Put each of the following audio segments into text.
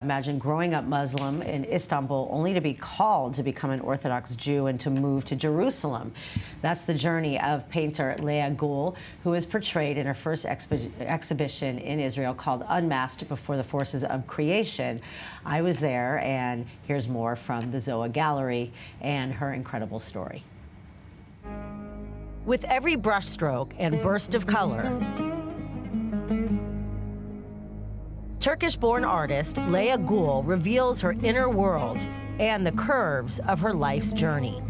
Imagine growing up Muslim in Istanbul only to be called to become an Orthodox Jew and to move to Jerusalem. That's the journey of painter Lea Gul, who is portrayed in her first exhibition in Israel called Unmasked Before the Forces of Creation. I was there, and here's more from the Zoa Gallery and her incredible story. With every brushstroke and burst of color, Turkish-born artist Lea Gul reveals her inner world and the curves of her life's journey.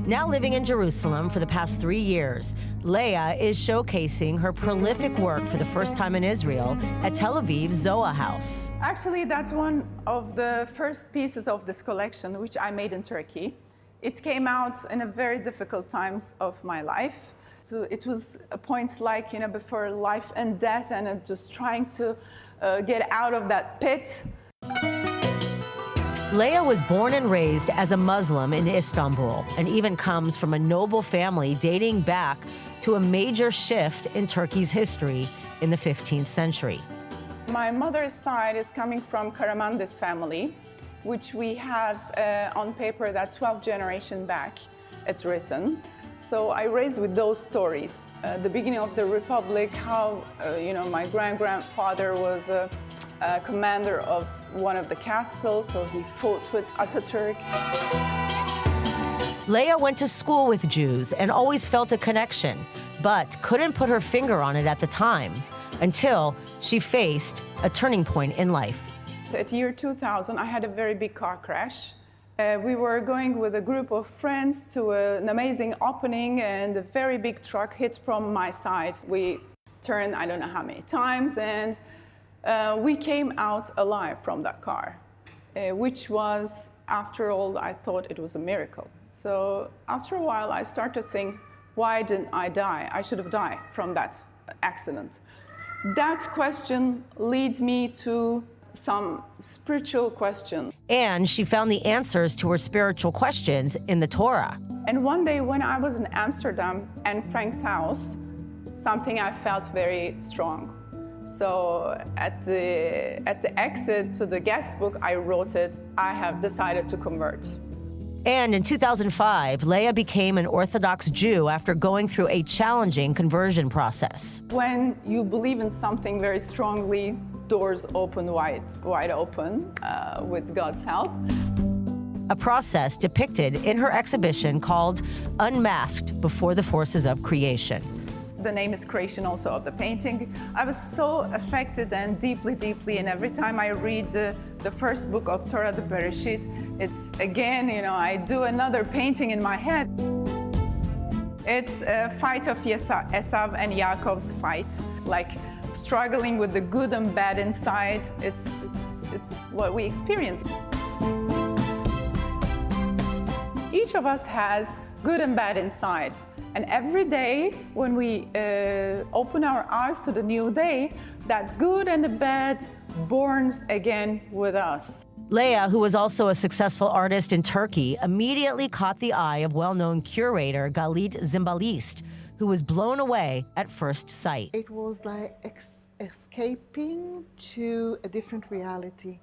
Now living in Jerusalem for the past 3 years, Lea is showcasing her prolific work for the first time in Israel at Tel Aviv's Zoa House. Actually, that's one of the first pieces of this collection, which I made in Turkey. It came out in a very difficult times of my life. So it was a point like, before life and death, and just trying to get out of that pit. Lea was born and raised as a Muslim in Istanbul, and even comes from a noble family dating back to a major shift in Turkey's history in the 15th century. My mother's side is coming from Karamanlis family, which we have on paper that 12 generation back it's written. So I raised with those stories. The beginning of the Republic, how my grandfather was a commander of one of the castles, so he fought with Atatürk. Lea went to school with Jews and always felt a connection, but couldn't put her finger on it at the time until she faced a turning point in life. At year 2000, I had a very big car crash. We were going with a group of friends to an amazing opening, and a very big truck hit from my side. We turned, I don't know how many times, and we came out alive from that car, which was, after all, I thought it was a miracle. So after a while, I started to think, why didn't I die? I should have died from that accident. That question leads me to some spiritual questions. And she found the answers to her spiritual questions in the Torah. And one day when I was in Amsterdam and Frank's house, something I felt very strong. So at the exit to the guest book, I wrote it, I have decided to convert. And in 2005, Lea became an Orthodox Jew after going through a challenging conversion process. When you believe in something very strongly, doors open wide open with God's help. A process depicted in her exhibition called Unmasked Before the Forces of Creation. The name is creation also of the painting. I was so affected and deeply, and every time I read the first book of Torah, the Bereshit, it's again, I do another painting in my head. It's a fight of Esav and Yaakov's fight, like struggling with the good and bad inside. It's what we experience. Each of us has good and bad inside. And every day when we open our eyes to the new day, that good and the bad borns again with us. Lea, who was also a successful artist in Turkey, immediately caught the eye of well-known curator Galit Zimbalist, who was blown away at first sight. It was like escaping to a different reality.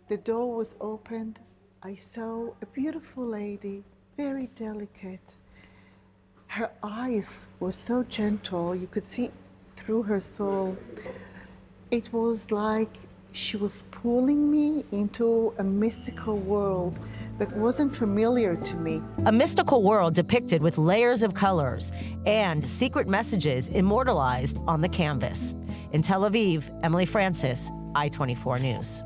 The door was opened. I saw a beautiful lady, very delicate. Her eyes were so gentle, you could see through her soul. It was like she was pulling me into a mystical world that wasn't familiar to me. A mystical world depicted with layers of colors and secret messages immortalized on the canvas. In Tel Aviv, Emily Francis, I-24 News.